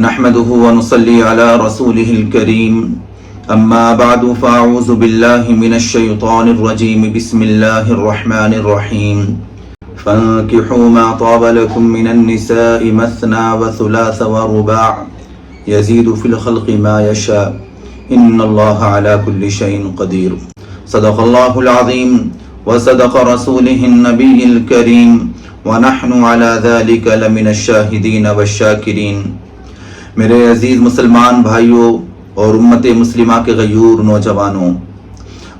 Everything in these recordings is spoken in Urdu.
نحمده ونصلي على رسوله الكريم اما بعد فاعوذ بالله من الشيطان الرجيم بسم الله الرحمن الرحيم فانكحوا ما طاب لكم من النساء مثنى وثلاث ورباع يزيد في الخلق ما يشاء ان الله على كل شيء قدير صدق الله العظيم وصدق رسوله النبي الكريم ونحن على ذلك لمن الشاهدين والشاكرين۔ میرے عزیز مسلمان بھائیوں اور امت مسلمہ کے غیور نوجوانوں،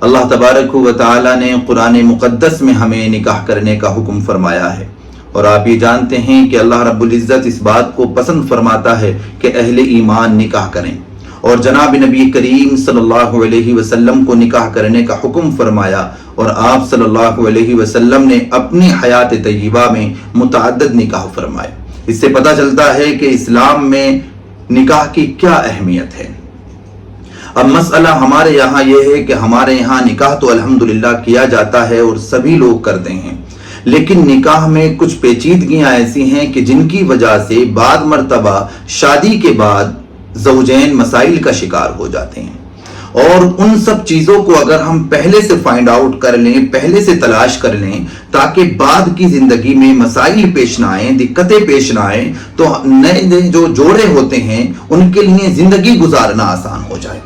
اللہ تبارک و تعالی نے قرآن مقدس میں ہمیں نکاح کرنے کا حکم فرمایا ہے، اور آپ یہ جانتے ہیں کہ اللہ رب العزت اس بات کو پسند فرماتا ہے کہ اہل ایمان نکاح کریں، اور جناب نبی کریم صلی اللہ علیہ وسلم کو نکاح کرنے کا حکم فرمایا، اور آپ صلی اللہ علیہ وسلم نے اپنی حیات طیبہ میں متعدد نکاح فرمائے۔ اس سے پتہ چلتا ہے کہ اسلام میں نکاح کی کیا اہمیت ہے۔ اب مسئلہ ہمارے یہاں یہ ہے کہ ہمارے یہاں نکاح تو الحمدللہ کیا جاتا ہے اور سبھی لوگ کرتے ہیں، لیکن نکاح میں کچھ پیچیدگیاں ایسی ہیں کہ جن کی وجہ سے بعض مرتبہ شادی کے بعد زوجین مسائل کا شکار ہو جاتے ہیں، اور ان سب چیزوں کو اگر ہم پہلے سے فائنڈ آؤٹ کر لیں، پہلے سے تلاش کر لیں، تاکہ بعد کی زندگی میں مسائل پیش نہ آئیں، دقتیں پیش نہ آئیں، تو نئے جو جوڑے ہوتے ہیں ان کے لیے زندگی گزارنا آسان ہو جائے۔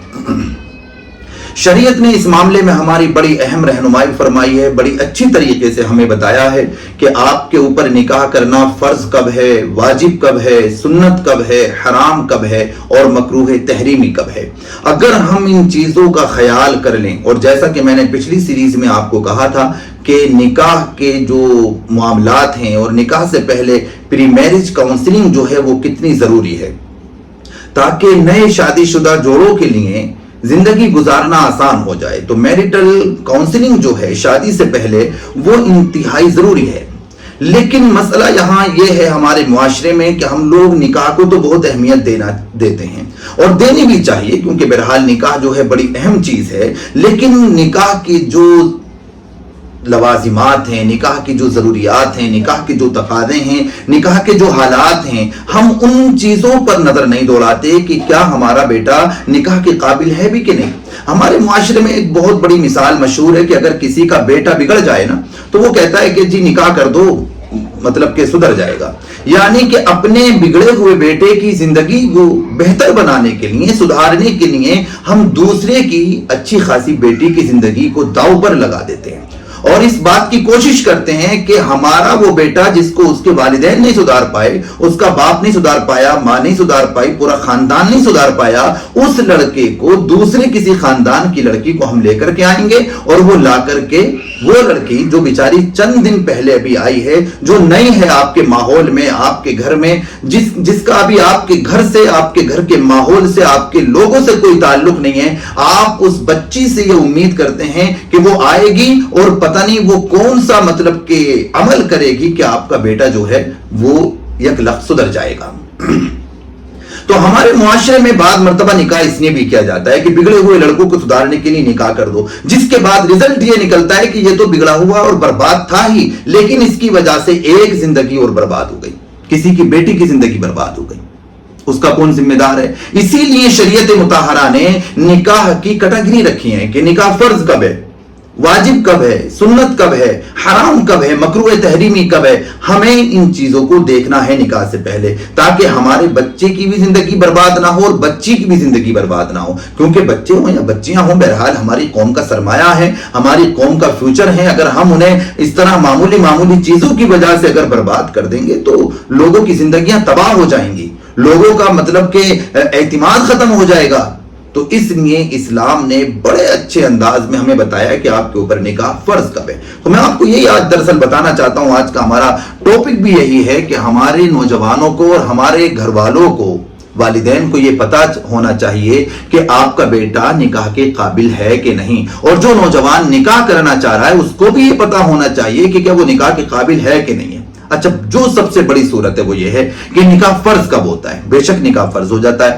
شریعت نے اس معاملے میں ہماری بڑی اہم رہنمائی فرمائی ہے، بڑی اچھی طریقے سے ہمیں بتایا ہے کہ آپ کے اوپر نکاح کرنا فرض کب ہے، واجب کب ہے، سنت کب ہے، حرام کب ہے، اور مکروہ تحریمی کب ہے۔ اگر ہم ان چیزوں کا خیال کر لیں، اور جیسا کہ میں نے پچھلی سیریز میں آپ کو کہا تھا کہ نکاح کے جو معاملات ہیں اور نکاح سے پہلے پری میرج کاؤنسلنگ جو ہے وہ کتنی ضروری ہے، تاکہ نئے شادی شدہ جوڑوں کے لیے زندگی گزارنا آسان ہو جائے، تو میریٹل کاؤنسلنگ جو ہے شادی سے پہلے وہ انتہائی ضروری ہے۔ لیکن مسئلہ یہاں یہ ہے ہمارے معاشرے میں کہ ہم لوگ نکاح کو تو بہت اہمیت دیتے ہیں، اور دینی بھی چاہیے، کیونکہ بہرحال نکاح جو ہے بڑی اہم چیز ہے، لیکن نکاح کی جو لوازمات ہیں، نکاح کی جو ضروریات ہیں، نکاح کے جو تقاضے ہیں، نکاح کے جو حالات ہیں، ہم ان چیزوں پر نظر نہیں دوڑاتے کہ کیا ہمارا بیٹا نکاح کے قابل ہے بھی کہ نہیں۔ ہمارے معاشرے میں ایک بہت بڑی مثال مشہور ہے کہ اگر کسی کا بیٹا بگڑ جائے نا تو وہ کہتا ہے کہ جی نکاح کر دو، مطلب کہ سدھر جائے گا، یعنی کہ اپنے بگڑے ہوئے بیٹے کی زندگی کو بہتر بنانے کے لیے، سدھارنے کے لیے ہم دوسرے کی اچھی خاصی بیٹی کی زندگی کو داؤ پر لگا دیتے ہیں، اور اس بات کی کوشش کرتے ہیں کہ ہمارا وہ بیٹا جس کو اس کے والدین نہیں سدھار پائے، اس کا باپ نہیں سدھار پایا، ماں نہیں سدھار پائی، پورا خاندان نہیں سدھار پایا، اس لڑکے کو دوسرے کسی خاندان کی لڑکی کو ہم لے کر کے آئیں گے، اور وہ لا کر کے وہ لڑکی جو بیچاری چند دن پہلے ابھی آئی ہے، جو نئی ہے آپ کے ماحول میں، آپ کے گھر میں، جس کا ابھی آپ کے گھر سے، آپ کے گھر کے ماحول سے، آپ کے لوگوں سے کوئی تعلق نہیں ہے، آپ اس بچی سے یہ امید کرتے ہیں کہ وہ آئے گی اور پتہ نہیں وہ کون سا مطلب کہ عمل کرے گی کہ آپ کا بیٹا جو ہے وہ یک لخت سدھر جائے گا۔ تو ہمارے معاشرے میں بعض مرتبہ نکاح اس لیے بھی کیا جاتا ہے کہ بگڑے ہوئے لڑکوں کو سدھارنے کے لیے نکاح کر دو، جس کے بعد رزلٹ یہ نکلتا ہے کہ یہ تو بگڑا ہوا اور برباد تھا ہی، لیکن اس کی وجہ سے ایک زندگی اور برباد ہو گئی، کسی کی بیٹی کی زندگی برباد ہو گئی۔ اس کا کون ذمہ دار ہے؟ اسی لیے شریعت مطہرہ نے نکاح کی کیٹیگری رکھی ہے کہ نکاح فرض کب ہے، واجب کب ہے، سنت کب ہے، حرام کب ہے، مکروہ تحریمی کب ہے۔ ہمیں ان چیزوں کو دیکھنا ہے نکاح سے پہلے، تاکہ ہمارے بچے کی بھی زندگی برباد نہ ہو اور بچی کی بھی زندگی برباد نہ ہو، کیونکہ بچے ہوں یا بچیاں ہوں، بہرحال ہماری قوم کا سرمایہ ہے، ہماری قوم کا فیوچر ہے۔ اگر ہم انہیں اس طرح معمولی چیزوں کی وجہ سے اگر برباد کر دیں گے تو لوگوں کی زندگیاں تباہ ہو جائیں گی، لوگوں کا مطلب کہ اعتماد ختم ہو جائے گا۔ تو اس لیے اسلام نے بڑے اچھے انداز میں ہمیں بتایا کہ آپ کے اوپر نکاح فرض کب ہے۔ تو میں آپ کو یہی آج دراصل بتانا چاہتا ہوں، آج کا ہمارا ٹاپک بھی یہی ہے کہ ہمارے نوجوانوں کو اور ہمارے گھر والوں کو، والدین کو یہ پتا ہونا چاہیے کہ آپ کا بیٹا نکاح کے قابل ہے کہ نہیں، اور جو نوجوان نکاح کرنا چاہ رہا ہے اس کو بھی یہ پتا ہونا چاہیے کہ کیا وہ نکاح کے قابل ہے کہ نہیں ہے۔ اچھا، جو سب سے بڑی صورت ہے وہ یہ ہے کہ نکاح فرض کب ہوتا ہے؟ بے شک نکاح فرض ہو جاتا ہے۔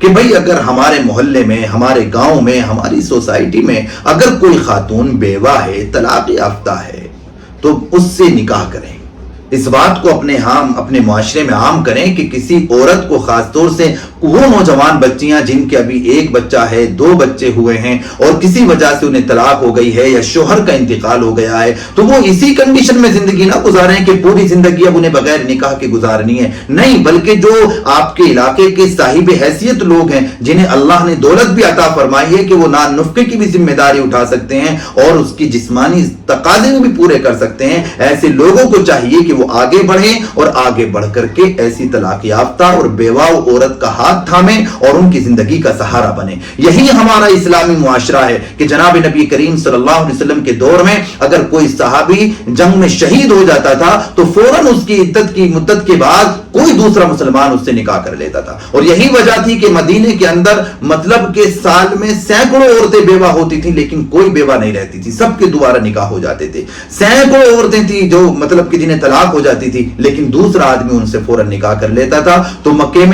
کہ بھئی اگر ہمارے محلے میں، ہمارے گاؤں میں، ہماری سوسائٹی میں اگر کوئی خاتون بیوہ ہے، طلاق یافتہ ہے، تو اس سے نکاح کریں۔ اس بات کو اپنے معاشرے میں عام کریں کہ کسی عورت کو، خاص طور سے وہ نوجوان بچیاں جن کے ابھی ایک بچہ ہے، 2 بچے ہوئے ہیں اور کسی وجہ سے انہیں طلاق ہو گئی ہے یا شوہر کا انتقال ہو گیا ہے، تو وہ اسی کنڈیشن میں زندگی نہ گزاریں کہ پوری زندگی اب انہیں بغیر نکاح کے گزارنی ہے۔ نہیں، بلکہ جو آپ کے علاقے کے صاحب حیثیت لوگ ہیں، جنہیں اللہ نے دولت بھی عطا فرمائی ہے کہ وہ نان نفقے کی بھی ذمہ داری اٹھا سکتے ہیں اور اس کی جسمانی تقاضے بھی پورے کر سکتے ہیں، ایسے لوگوں کو چاہیے کہ وہ آگے بڑھیں اور آگے بڑھ کر کے ایسی طلاق یافتہ اور بیوہ عورت کا ہاتھ تھامیں اور ان کی زندگی کا سہارا بنے۔ یہی ہمارا اسلامی معاشرہ ہے کہ جناب نبی کریم صلی اللہ علیہ وسلم کے دور میں اگر کوئی صحابی جنگ میں شہید ہو جاتا تھا تو فوراً اس کی عدت کی مدت کے بعد کوئی دوسرا مسلمان اس سے نکاح کر لیتا تھا، اور یہی وجہ تھی کہ مدینے کے اندر مطلب کہ سال میں سینکڑوں عورتیں بیوہ ہوتی تھیں لیکن کوئی بیوہ نہیں رہتی تھی، سب کے دوبارہ نکاح ہو جاتے تھے۔ سینکڑوں عورتیں تھیں جو مطلب کہ جنہیں طلاق ہو جاتی تھی لیکن دوسرا آدمی ان سے فوراً نکاح کر لیتا تھا۔ تو مکے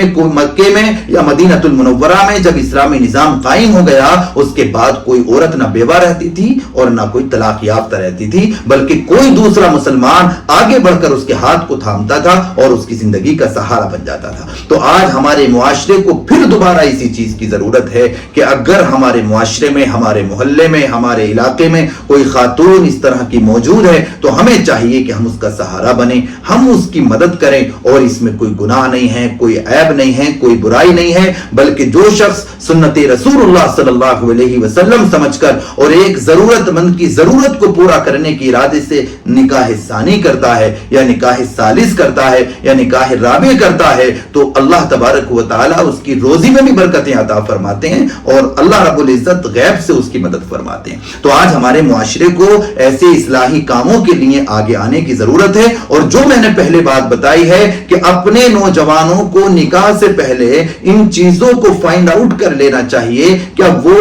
میں یا مدینہ المنورہ میں جب اسلامی نظام قائم ہو گیا، اس کے بعد کوئی عورت نہ بیوہ رہتی تھی اور نہ کوئی طلاق یافتہ رہتی تھی، بلکہ کوئی دوسرا مسلمان آگے بڑھ کر اس کے ہاتھ کو تھامتا تھا اور اس کی زندگی کا سہارا بن جاتا تھا۔ تو آج ہمارے معاشرے کو پھر دوبارہ اسی چیز کی ضرورت ہے کہ اگر ہمارے معاشرے میں، ہمارے محلے میں، ہمارے علاقے میں کوئی خاتون اس طرح کی موجود ہے تو ہمیں چاہیے کہ ہم اس کا سہارا بنیں، ہم اس کی مدد کریں، اور اس میں کوئی گناہ نہیں ہے، کوئی عیب نہیں ہے، کوئی برائی نہیں ہے، بلکہ جو شخص سنت رسول اللہ صلی اللہ علیہ وسلم سمجھ کر اور ایک ضرورت مند کی ضرورت کو پورا کرنے کی ارادے سے نکاح ثانی کرتا ہے یا نکاح ثالث کرتا ہے یا نکاح رابع کرتا ہے، تو اللہ تبارک و تعالی اس کی روزی میں بھی برکتیں عطا فرماتے ہیں اور اللہ رب العزت غیب سے اس کی مدد فرماتے ہیں۔ تو آج ہمارے معاشرے کو ایسے اصلاحی کاموں کے لیے آگے آنے کی ضرورت ہے، اور جو میں نے پہلے بات بتائی ہے کہ اپنے نوجوانوں کو نکاح سے پہلے ان چیزوں کو فائنڈ آؤٹ کر لینا چاہیے کہ وہ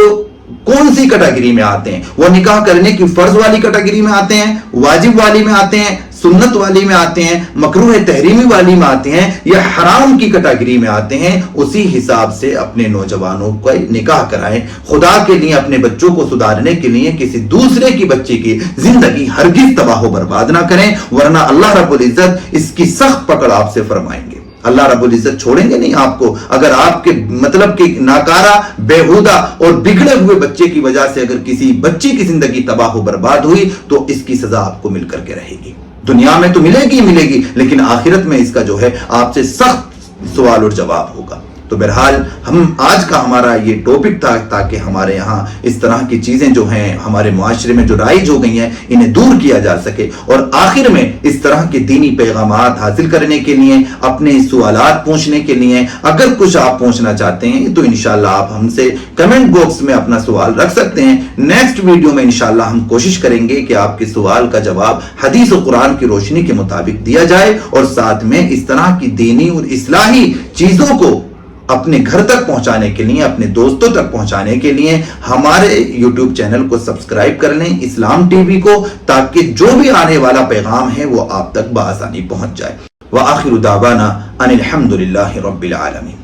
کون سی کیٹیگری میں آتے ہیں، وہ نکاح کرنے کی فرض والی کیٹیگری میں آتے ہیں، واجب والی میں آتے ہیں، سنت والی میں آتے ہیں، مکروہ تحریمی والی میں آتے ہیں، یا حرام کی کیٹیگری میں آتے ہیں۔ اسی حساب سے اپنے نوجوانوں کو نکاح کرائیں۔ خدا کے لیے اپنے بچوں کو سدھارنے کے لیے کسی دوسرے کی بچی کی زندگی ہرگز تباہ و برباد نہ کریں، ورنہ اللہ رب العزت اس کی سخت پکڑ آپ سے فرمائیں گے۔ اللہ رب العزت چھوڑیں گے نہیں آپ کو، اگر آپ کے مطلب کہ ناکارہ، بیہودہ اور بگڑے ہوئے بچے کی وجہ سے اگر کسی بچی کی زندگی تباہ و برباد ہوئی تو اس کی سزا آپ کو مل کر کے رہے گی۔ دنیا میں تو ملے گی لیکن آخرت میں اس کا جو ہے آپ سے سخت سوال اور جواب ہوگا۔ تو بہرحال آج کا ہمارا یہ ٹاپک تھا تاکہ ہمارے یہاں اس طرح کی چیزیں جو ہیں ہمارے معاشرے میں جو رائج ہو گئی ہیں انہیں دور کیا جا سکے، اور آخر میں اس طرح کے دینی پیغامات حاصل کرنے کے لیے، اپنے سوالات پوچھنے کے لیے اگر کچھ آپ پوچھنا چاہتے ہیں تو انشاءاللہ آپ ہم سے کمنٹ باکس میں اپنا سوال رکھ سکتے ہیں۔ نیکسٹ ویڈیو میں انشاءاللہ ہم کوشش کریں گے کہ آپ کے سوال کا جواب حدیث و قرآن کی روشنی کے مطابق دیا جائے، اور ساتھ میں اس طرح کی دینی اور اصلاحی چیزوں کو اپنے گھر تک پہنچانے کے لیے، اپنے دوستوں تک پہنچانے کے لیے ہمارے یوٹیوب چینل کو سبسکرائب کر لیں، اسلام ٹی وی کو، تاکہ جو بھی آنے والا پیغام ہے وہ آپ تک بآسانی پہنچ جائے۔ وآخر دعوانا ان الحمد للہ رب العالمین۔